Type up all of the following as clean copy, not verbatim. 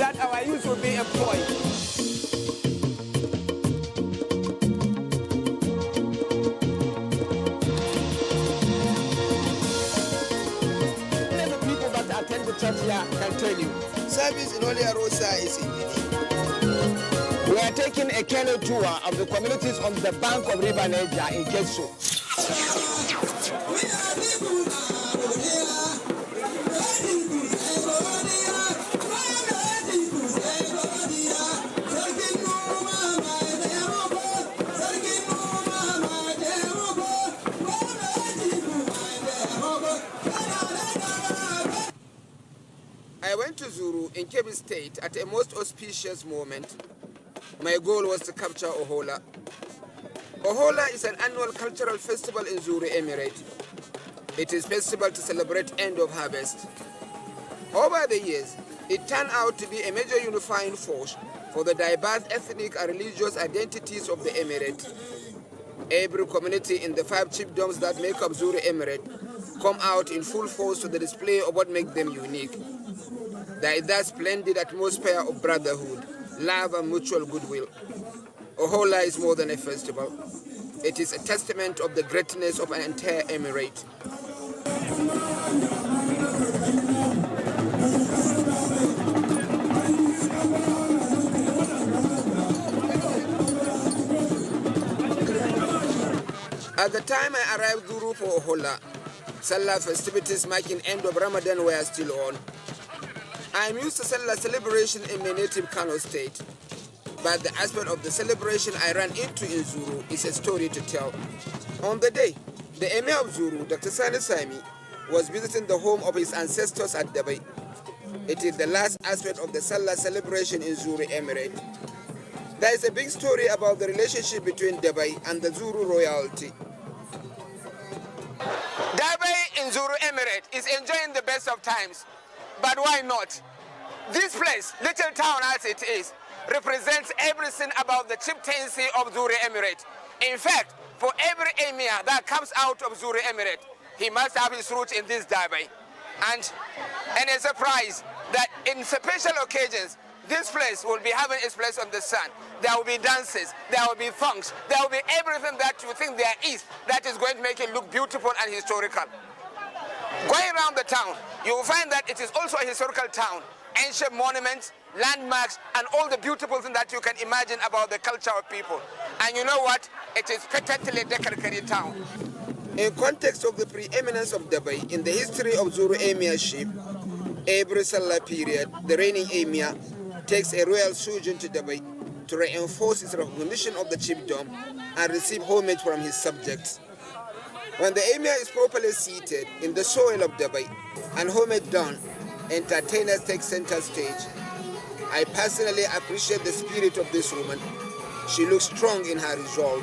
that our youth will be employed. Many people that attend the church here can tell you. Service in Holy Rosa is in We are taking a canoe tour of the communities on the bank of River Niger in Keso. I went to Zuru in Kebbi State at a most auspicious moment. My goal was to capture Ohola. Ohola is an annual cultural festival in Zuru Emirate. It is a festival to celebrate end of harvest. Over the years, it turned out to be a major unifying force for the diverse ethnic and religious identities of the Emirate. Every community in the 5 chiefdoms that make up Zuru Emirate come out in full force to the display of what makes them unique. There is that splendid atmosphere of brotherhood, love and mutual goodwill. Ohola is more than a festival. It is a testament of the greatness of an entire emirate. At the time I arrived Zuru for Ohola, Salah festivities marking end of Ramadan were still on. I am used to Salah celebration in my native Kano state, but the aspect of the celebration I ran into in Zuru is a story to tell. On the day, the Emir of Zuru, Dr. Sani Sami, was visiting the home of his ancestors at Dabai. It is the last aspect of the Salah celebration in Zuru Emirate. There is a big story about the relationship between Dabai and the Zuru royalty. Dabai in Zuru Emirate is enjoying the best of times. But why not? This place, little town as it is, represents everything about the chieftaincy of Zuru Emirate. In fact, for every emir that comes out of Zuru Emirate, he must have his roots in this Dabai. And a surprise that in special occasions, this place will be having its place on the sun. There will be dances, there will be songs, there will be everything that you think there is that is going to make it look beautiful and historical. Going around the town, you will find that it is also a historical town. Ancient monuments, landmarks, and all the beautiful things that you can imagine about the culture of people. And you know what? It is particularly Dekarkari town. In context of the preeminence of Dabai in the history of Zuru Emirship, every Salah period, the reigning Emir takes a royal sojourn to Dabai to reinforce his recognition of the chiefdom and receive homage from his subjects. When the Emir is properly seated in the soil of Dabai and homage done, entertainers take center stage. I personally appreciate the spirit of this woman. She looks strong in her resolve.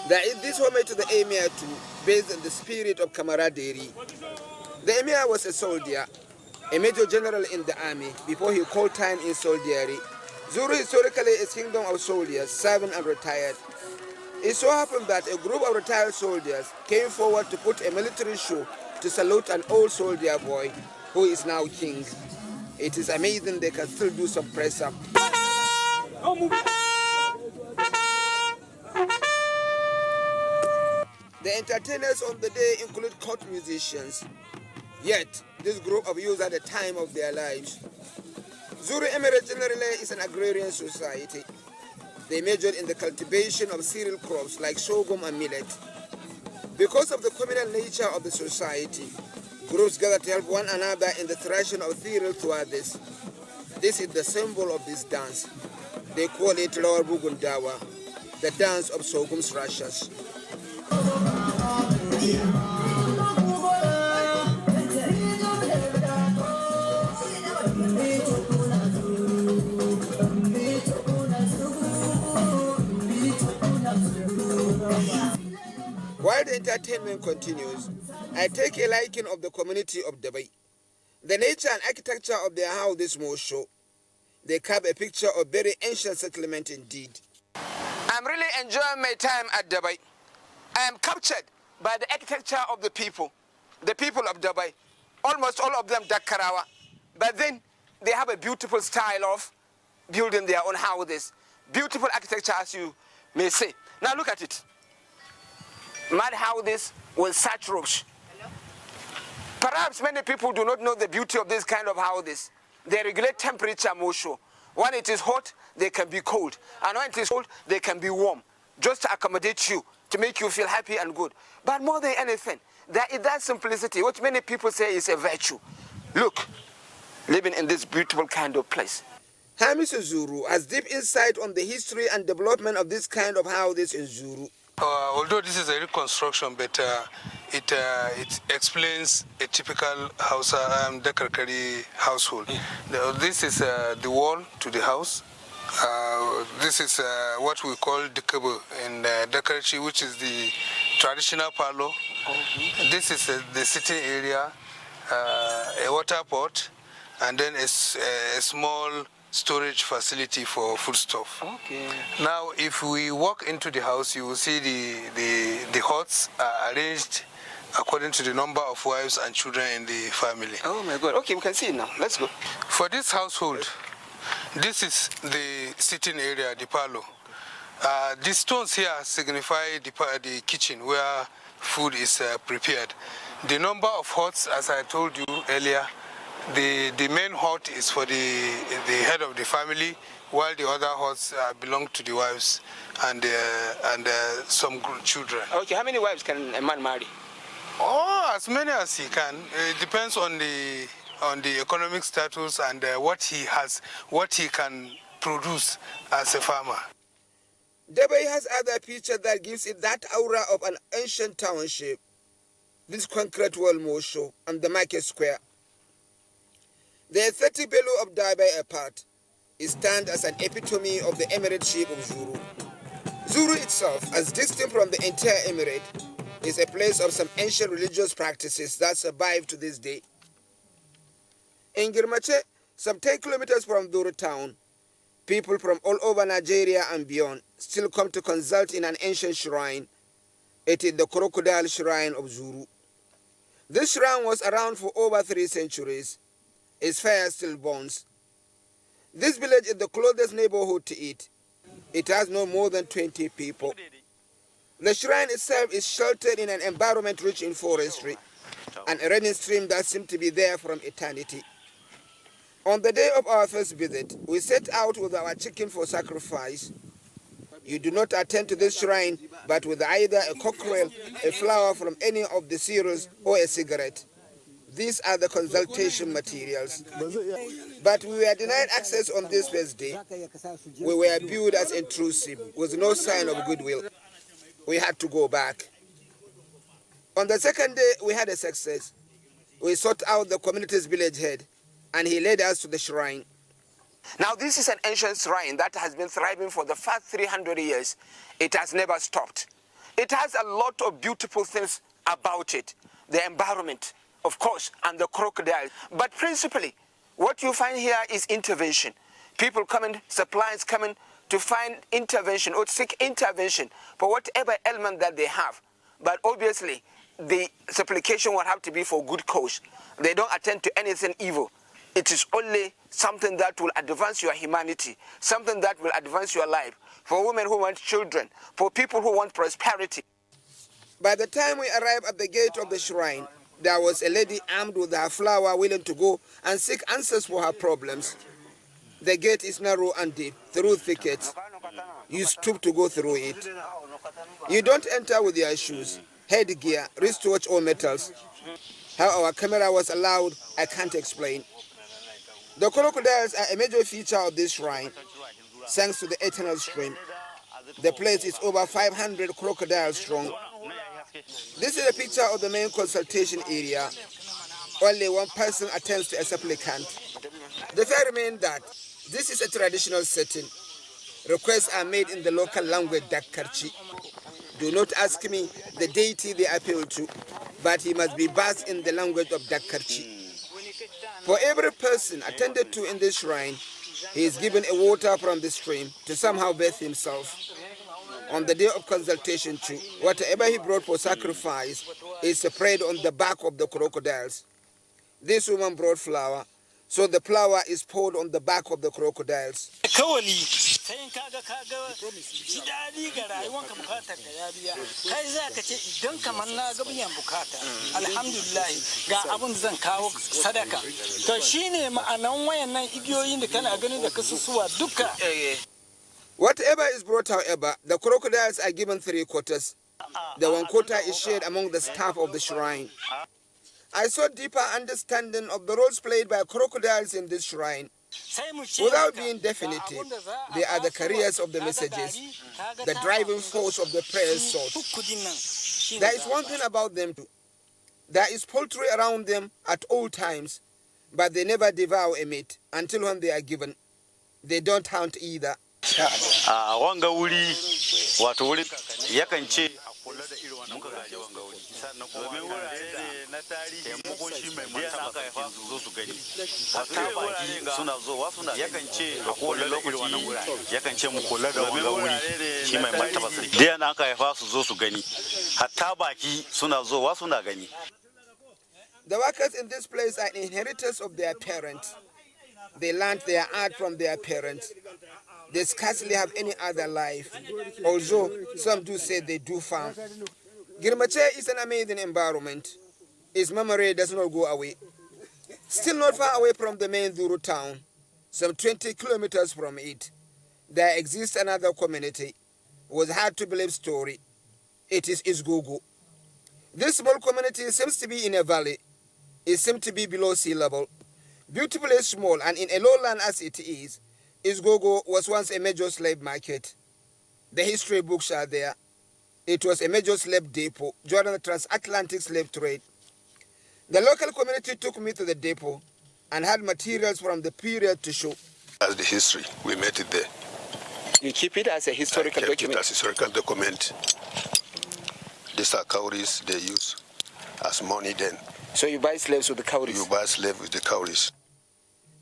There is this homage to the Emir too, based on the spirit of camaraderie. The Emir was a soldier, a major general in the army before he called time in soldiery. Zuru historically is a kingdom of soldiers, serving and retired. It so happened that a group of retired soldiers came forward to put a military show to salute an old soldier boy who is now king. It is amazing they can still do some press up. The entertainers on the day include court musicians. Yet, this group of youths at the time of their lives. Zuru Emirate generally is an agrarian society. They majored in the cultivation of cereal crops like sorghum and millet. Because of the communal nature of the society, groups gather to help one another in the threshing of cereal throughout this. This is the symbol of this dance. They call it Lawar Bugundawa, the dance of sorghum threshers. While the entertainment continues, I take a liking of the community of Dabai. The nature and architecture of their house this most show. They carve a picture of very ancient settlement indeed. I'm really enjoying my time at Dabai. I am captured by the architecture of the people of Dabai. Almost all of them Dakarawa. But then they have a beautiful style of building their own houses. Beautiful architecture, as you may say. Now look at it. Mud houses with thatch roofs. Perhaps many people do not know the beauty of this kind of houses. They regulate temperature more sure. When it is hot, they can be cold. And when it is cold, they can be warm. Just to accommodate you, to make you feel happy and good. But more than anything, there is that simplicity, which many people say is a virtue. Look, living in this beautiful kind of place. Hamis Zuru has deep insight on the history and development of this kind of houses in Zuru. Although this is a reconstruction, but it explains a typical Hausa Dakarkari household. This is the wall to the house. This is what we call Dikabu in Dakarchi, which is the traditional parlor. This is the sitting area, a water pot, and then a small storage facility for foodstuff. Okay. Now, if we walk into the house, you will see the huts are arranged according to the number of wives and children in the family. Oh my God. Okay, we can see it now. Let's go. For this household, this is the sitting area, the parlor. The stones here signify the kitchen where food is prepared. The number of huts, as I told you earlier, the main hut is for the head of the family, while the other huts belong to the wives and some children. Okay, how many wives can a man marry? Oh, as many as he can. It depends on the economic status and what he has, what he can produce as a farmer. Dubai has other features that gives it that aura of an ancient township. This concrete wall Mosho and the market square. The aesthetic value of Dubai apart, it stands as an epitome of the emirateship of Zuru. Zuru itself, as distinct from the entire emirate, is a place of some ancient religious practices that survive to this day. In Girmache, some 10 kilometers from Duru town, people from all over Nigeria and beyond still come to consult in an ancient shrine. It is the Crocodile Shrine of Zuru. This shrine was around for over 3 centuries. Its fire still burns. This village is the closest neighborhood to it. It has no more than 20 people. The shrine itself is sheltered in an environment rich in forestry and a running stream that seems to be there from eternity. On the day of our first visit, we set out with our chicken for sacrifice. You do not attend to this shrine, but with either a cockerel, a flower from any of the cereals, or a cigarette. These are the consultation materials. But we were denied access on this first day. We were viewed as intrusive, with no sign of goodwill. We had to go back. On the second day, we had a success. We sought out the community's village head, and he led us to the shrine. Now, this is an ancient shrine that has been thriving for the past 300 years. It has never stopped. It has a lot of beautiful things about it. The environment, of course, and the crocodile. But principally, what you find here is intervention. People coming, suppliers coming to find intervention or to seek intervention for whatever element that they have. But obviously, the supplication would have to be for good cause. They don't attend to anything evil. It is only something that will advance your humanity, something that will advance your life, for women who want children, for people who want prosperity. By the time we arrived at the gate of the shrine, there was a lady armed with her flower willing to go and seek answers for her problems. The gate is narrow and deep, through thickets. You stoop to go through it. You don't enter with your shoes, headgear, wristwatch or metals. How our camera was allowed, I can't explain. The crocodiles are a major feature of this shrine, thanks to the eternal stream. The place is over 500 crocodiles strong. This is a picture of the main consultation area. Only one person attends to a supplicant. The fact remains that this is a traditional setting. Requests are made in the local language Dakarchi. Do not ask me the deity they appeal to, but he must be versed in the language of Dakarchi. For every person attended to in this shrine, he is given a water from the stream to somehow bathe himself. On the day of consultation too, whatever he brought for sacrifice is spread on the back of the crocodiles. This woman brought flour, So the flour is poured on the back of the crocodiles. Whatever is brought, however, the crocodiles are given 3 quarters. The 1 quarter is shared among the staff of the shrine. I saw deeper understanding of the roles played by crocodiles in this shrine. Without being definitive, they are the carriers of the messages, the driving force of the prayer's source. There is one thing about them too. There is poultry around them at all times, but they never devour a meat until when they are given. They don't hunt either. The workers in this place are inheritors of their parents. They learned their art from their parents. They scarcely have any other life, although some do say they do farm. Girmache is an amazing environment. Its memory does not go away. Still not far away from the main Zuru town, some 20 kilometers from it, there exists another community with a hard-to-believe story. It is Isgogo. This small community seems to be in a valley. It seems to be below sea level. Beautifully small and in a lowland as it is, Isgogo was once a major slave market. The history books are there. It was a major slave depot during the transatlantic slave trade. The local community took me to the depot and had materials from the period to show. As the history, we made it there. You keep it as a historical document? It as a historical document. These are cowries they use as money then. So you buy slaves with the cowries? You buy slaves with the cowries.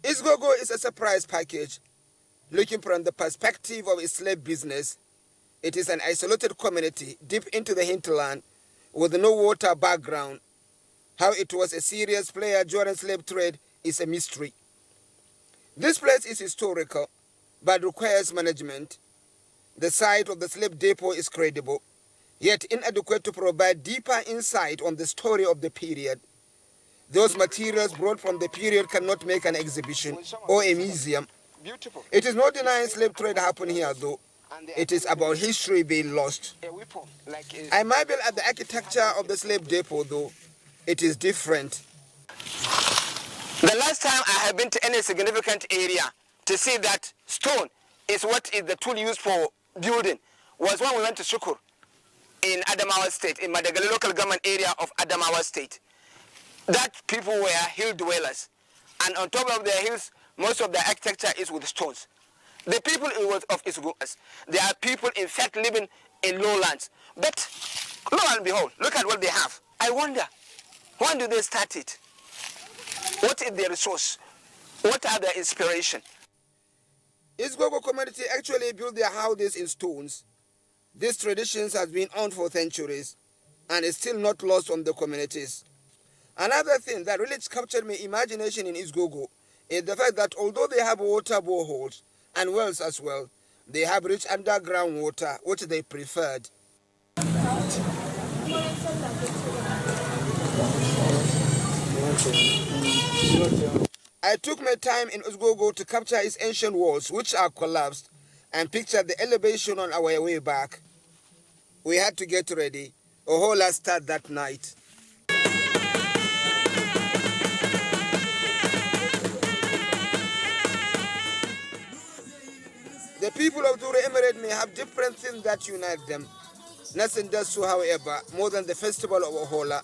Isgogo is a surprise package. Looking from the perspective of its slave business, it is an isolated community deep into the hinterland with no water background. How it was a serious player during slave trade is a mystery. This place is historical, but requires management. The site of the slave depot is credible, yet inadequate to provide deeper insight on the story of the period. Those materials brought from the period cannot make an exhibition or a museum. It is not denying slave trade happened here, though. It is about history being lost. I marvel at the architecture of the slave depot, though. It is different. The last time I have been to any significant area to see that stone is what is the tool used for building was when we went to Shukur in Adamawa State, in Madagali local government area of Adamawa State. That people were hill dwellers, and on top of their hills, most of their architecture is with stones. The people of Isgogo, they are people in fact living in lowlands. But lo and behold, look at what they have. I wonder, when do they start it? What is their resource? What are their inspiration? Isgogo community actually built their houses in stones. These traditions has been on for centuries and is still not lost on the communities. Another thing that really captured my imagination in Isgogo is the fact that although they have water boreholes and wells as well, they have rich underground water, which they preferred. I took my time in Isgogo to capture its ancient walls, which are collapsed, and picture the elevation on our way back. We had to get ready. A whole lot start that night. The people of Zuru Emirate may have different things that unite them. Nothing does so, however, more than the festival of Ohola.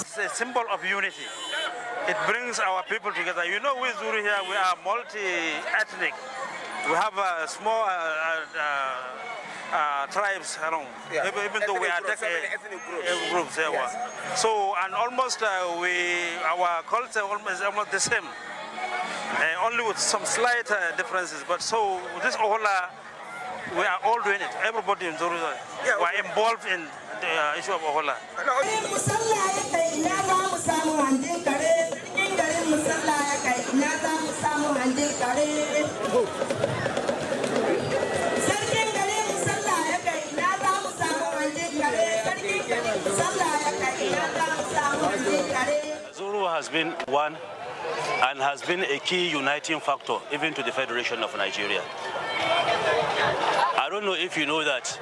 It's a symbol of unity. It brings our people together. You know, we Zuru here, we are multi-ethnic. We have small tribes around, even though we are ethnic groups. Yes. So, and almost our culture almost the same. only with some slight differences. But so this Ohola, we are all doing it. Everybody in Zuru, we are involved in the issue of Ohola. Zuru has been one and has been a key uniting factor even to the Federation of Nigeria. I don't know if you know that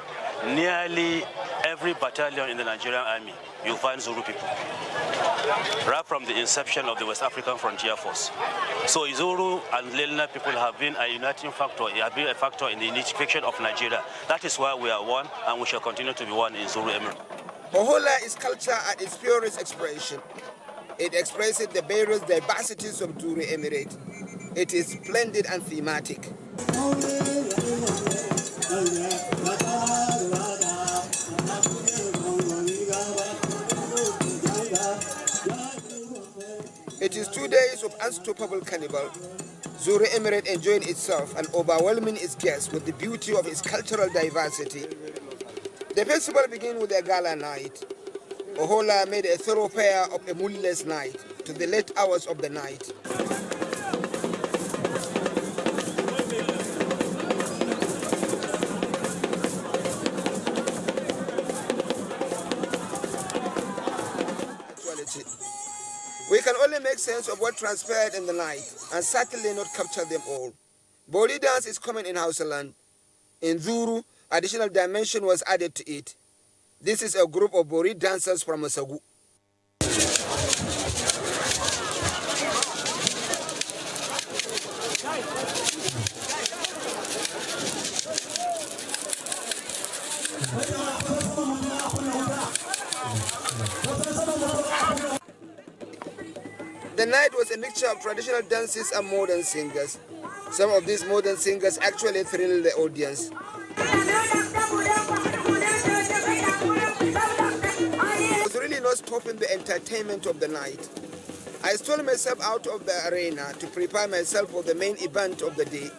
nearly every battalion in the Nigerian army, you find Zuru people, right from the inception of the West African Frontier Force. So Zuru and Lelna people have been a uniting factor, have been a factor in the unification of Nigeria. That is why we are one, and we shall continue to be one in Zuru Emirate. Ohola is culture at its purest expression. It expresses the various diversities of Zuru Emirate. It is splendid and thematic. It is 2 days of unstoppable carnival. Zuru Emirate enjoying itself and overwhelming its guests with the beauty of its cultural diversity. The festival begins with a gala night. Ohola made a thoroughfare of a moonless night to the late hours of the night. We can only make sense of what transpired in the night and certainly not capture them all. Bori dance is common in Hausaland. In Zuru, additional dimension was added to it. This is a group of Bori dancers from Masagu. The night was a mixture of traditional dances and modern singers. Some of these modern singers actually thrilled the audience. There was really no stopping the entertainment of the night. I stole myself out of the arena to prepare myself for the main event of the day.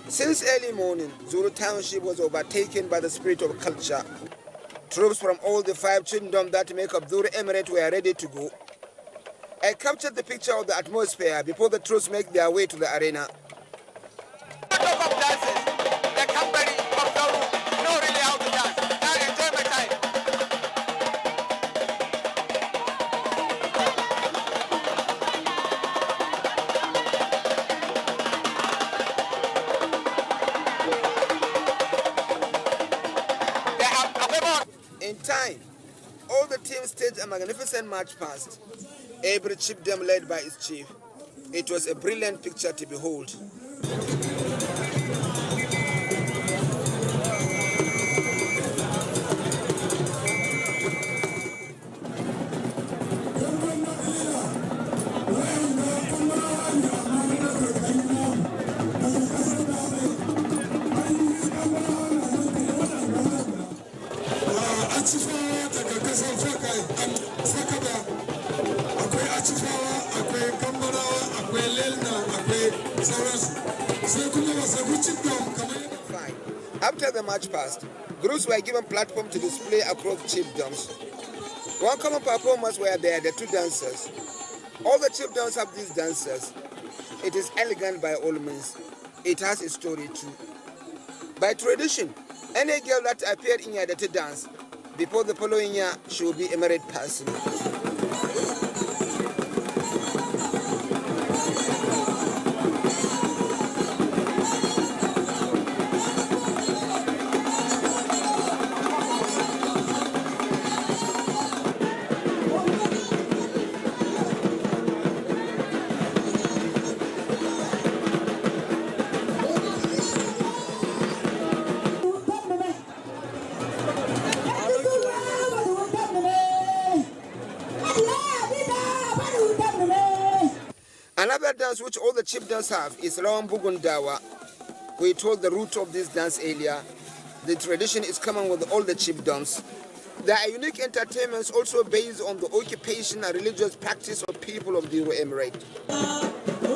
Since early morning, Zuru Township was overtaken by the spirit of culture. Troops from all the 5 kingdoms that make up Zuru Emirate were ready to go. I captured the picture of the atmosphere before the troops make their way to the arena. In time, all the teams staged a magnificent march past, every chiefdom led by its chief. It was a brilliant picture to behold. Fine. After the march passed, groups were given platform to display across chiefdoms. One common performance were there the 2 dancers. All the chiefdoms have these dancers. It is elegant by all means. It has a story too. By tradition, any girl that appeared in here to dance before the following year should be a married person. Another dance which all the chiefdoms have is Lawan Bugundawa. We told the root of this dance earlier. The tradition is common with all the chiefdoms. There are unique entertainments also based on the occupation and religious practice of people of the Zuru Emirate.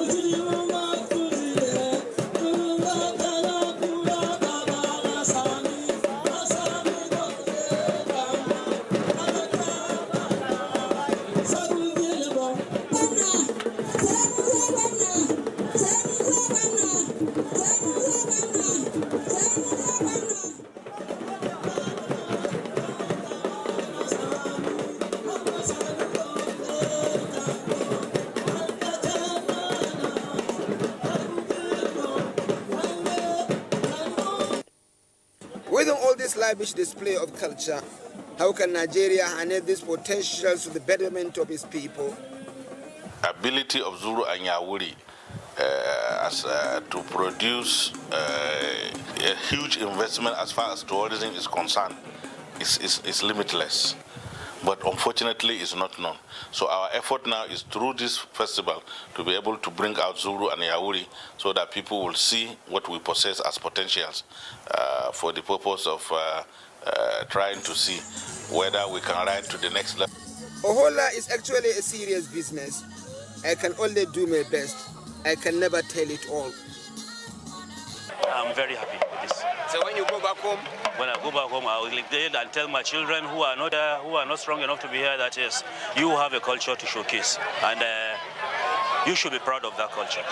With all this lavish display of culture, how can Nigeria harness these potentials to the betterment of its people? Ability of Zulu and Yawuri to produce a huge investment as far as tourism is concerned is limitless. But unfortunately, it's not known. So our effort now is through this festival to be able to bring out Zulu and Yawuri so that people will see what we possess as potentials for the purpose of trying to see whether we can ride to the next level. Ohola is actually a serious business. I can only do my best. I can never tell it all. I'm very happy with this. So when you go back home? When I go back home, I will live there and tell my children who are not strong enough to be here that yes, you have a culture to showcase, and you should be proud of that culture.